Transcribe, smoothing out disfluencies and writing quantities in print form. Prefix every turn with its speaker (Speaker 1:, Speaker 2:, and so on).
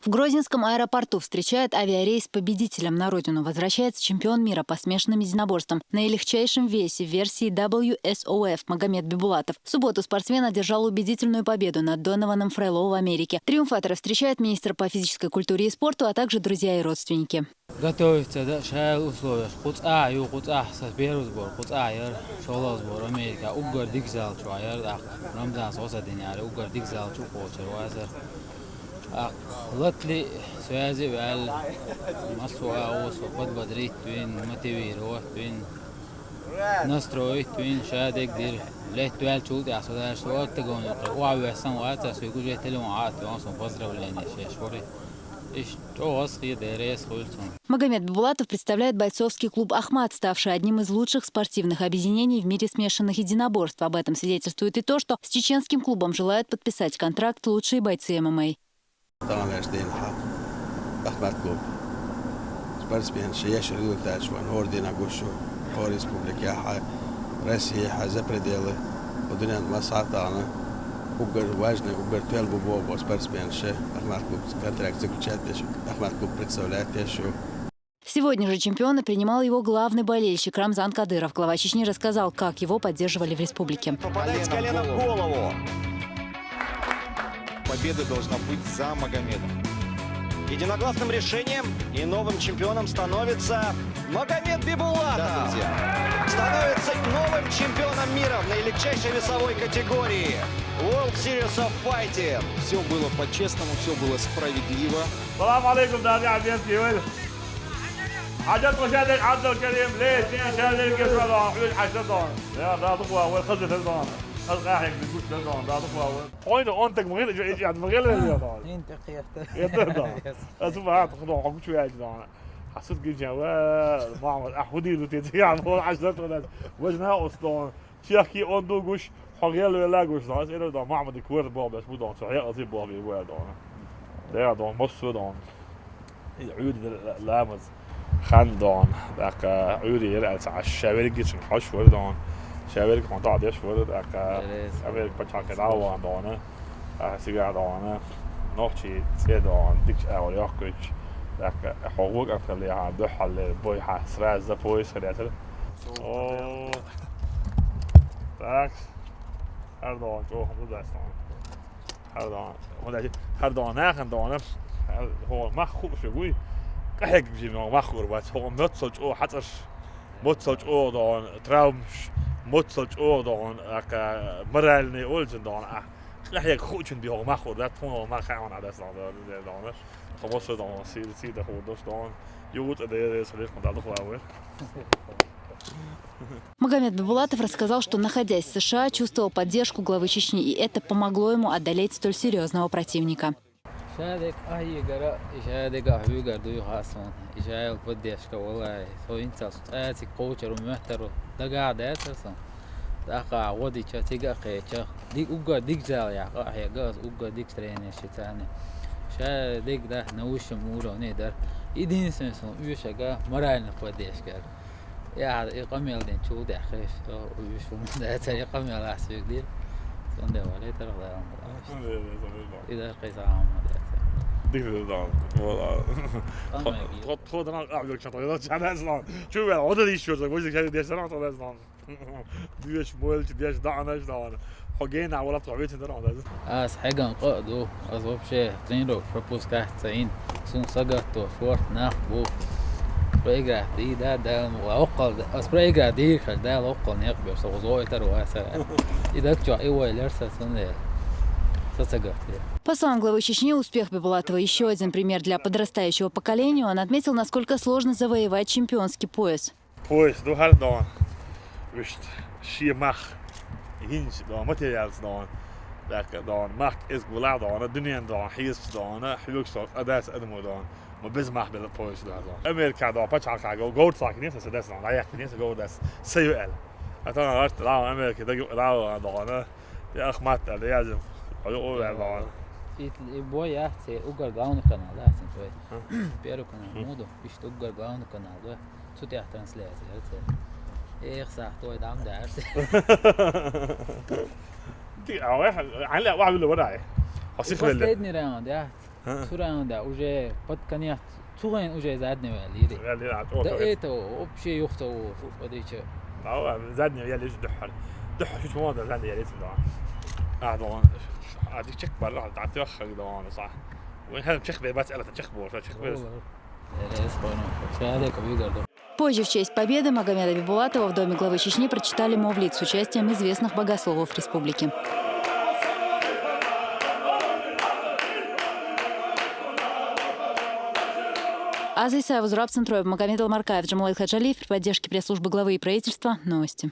Speaker 1: В Грозненском аэропорту встречает авиарейс победителем на родину. Возвращается чемпион мира по смешанным единоборствам. На легчайшем весе в версии WSOF Магомед Бибулатов. В субботу спортсмен одержал убедительную победу над Донованом Фрелоу в Америке. Триумфатора встречает министр по физической культуре и спорту, а также друзья и родственники.
Speaker 2: Готовится, да, шая условия. Куца, ю куца, сберу сбор, куца, яр, шола сбор, Америка, угар дикзал, чуаяр, да, Рамзан соса диняр, угар дикзал, чукочер, вазер. لطلي سوازي وعل مصوى أوس وقد بدريت توين متوير روح توين نستروي توين شادك دير ليه توال شود يا صداش سوات تجون يقرأ وعوي سان وعات سويكو جي تلون عات وانسون فزرة ولا نشيش فوري إيش توس خي ديريس خلصون.
Speaker 1: Магомед Бибулатов представляет бойцовский клуб «Ахмат», ставший одним из лучших спортивных объединений в мире смешанных единоборств. Об этом свидетельствует и то, что с чеченским клубом желают подписать контракт лучшие бойцы ММА.
Speaker 3: أحمد كلوب سبارس بين شيء شريو تاجوان هوردينا قوشو هوريس بوبليكيا راسي حزب رديله ودنيا مساعدة угар важный, угар тел бубо сборс бин шея Ахмад клуб контракт заключает еще Ахмад клуб представляет еще.
Speaker 1: Сегодня же чемпиона принимал его главный болельщик Рамзан Кадыров. Глава Чечни рассказал, как его поддерживали в республике.
Speaker 4: Попадает с колена в голову. Победа должна быть за Магомедом. Единогласным решением и новым чемпионом становится Магомед Бибулатов. Да, друзья. Становится новым чемпионом мира в наилегчайшей весовой категории. World Series of Fighting.
Speaker 5: Все было по-честному, все было справедливо.
Speaker 6: السلام عليكم داعي عبيتي وين عجبت مشاهدة عبد الكريم ليش شاهدة الكسرة حلول حشدون يا دا تقوى والخزة تلدون القاحك بيقول تلدون دا تقوى وين أنتك مغير إيش عند مغير اللي يدون
Speaker 2: أنت قيادة.
Speaker 6: يدون أسمع تخدون حكم شوية يدون حسيت قلت جوال معمر أحودي لو تيجي عمو عشرة وجنها أصلون شيخي أندو قش حقيقة ولا قش ناس إلى دا معمر دكور باب بس بدون صحيح أصيب باب يوال دون ده دون مصر دون عيود لامز خان دون ذاك عيودي يرأس على الشوارع جسم حش وردون شوارع كونتاع ديش ورد ذاك شوارع بتشاك داوان دونه سيجار دونه نوشي سيدون ديش أول يأكلش ذاك حقوق أكثر اللي عنده حل بوي حسرة زبوي سريعة أوه ذاك هردون جو هم دستان هردون ناخن دونه هو ما خوب شوي هيك بيجي ما خور بس هو متصلج او حتى متصلج او دون تراومش متصلج او دون مرالني اولجن دون هيك خوچن بي هو ما خور ده تون ما خاون على دون خلاص دون سيده هو دوش دون يوت ده سليش من ده خلاوي.
Speaker 1: Магомед Бибулатов рассказал, что, находясь в США, чувствовал поддержку главы Чечни, и это помогло ему одолеть столь серьезного противника.
Speaker 2: شادك أي جرا شادك أحيو جردوي خاصون إشاعة بديش كوالله سو إنت أساسي كوتشر ومحتر دقع داترسون دقع ودي تيجا قيتش ديك أوجا ديك زال يا قاحي جاز أوجا ديك تريني شتاني شادك ده نوش مورو نيدر يدين سنسون يوشجا مرالنا بديش كار يا إقامة دين شو ده خيف ويشوف من ده تاني إقامة لحسوك دير سنده ولا ترى ده إذا قيس عام
Speaker 6: ديك ده والله خد أنا أعمل شطرة أنا أصلاً شو بقى هذا دي شو زوجي كذا ديش أنا أصلاً ديش مول ديش دعنا إيش دعنا حقين ولا طعمية تندرنا هذا
Speaker 2: حاجة نقدو أصوب شيء تينرو بروبوز كهتين سون سجت وفورت نخبو سبريجا دي ده وأقل سبريجا دي خل ده الأقل نقبل سوزوي تروى سر إذا كجا إيوه لرسة سنة سجت.
Speaker 1: По словам главы Чечни, успех Бибулатова еще один пример для подрастающего поколения. Он отметил, насколько сложно завоевать чемпионский пояс.
Speaker 6: Пояс, ну хардон, вишь, шиемах, хинч, дон, материалс дон, так дон, мах из гула дон, дуньян дон, хиз дон, хилуксов, адас адму дон, ما بزمح بالبويس ده أمريكا ده بتشعر كعجو جود ساكنين سداس ده لا يكنين سجود ده سيئل أتوقع غرت لا أمريكا ده لا ده يا أخ مات ده يازم أيوه ده
Speaker 2: Boy ja, se ugar glavni kanal, ja sam tvoj. Pero kanal, modo, isto ugar glavni kanal, da. Co ti ja translacija, jel? Sa, to je dam der.
Speaker 6: Ti, a واحد علق واحد اللي وراه.
Speaker 2: Последний раунд, ja. Туранда уже под конец Цугайн уже задний валири. Да это вообще юхта وديش.
Speaker 6: زادني يا ليش دحر شو موضوع زادني يا ليش ده طبعا هذيك تشك برا تعطي وخك ده صح وين هذا تشخ بس أنا تشخ بور تشخ بس
Speaker 1: Позже в честь победы Магомеда Бибулатова в доме главы Чечни прочитали мовлид с участием известных богословов республики. Аза Исаева, Зураб Центроев, Магомед Алмаркаев, Джамал Хаджалиев при поддержке пресс-службы главы и правительства. Новости.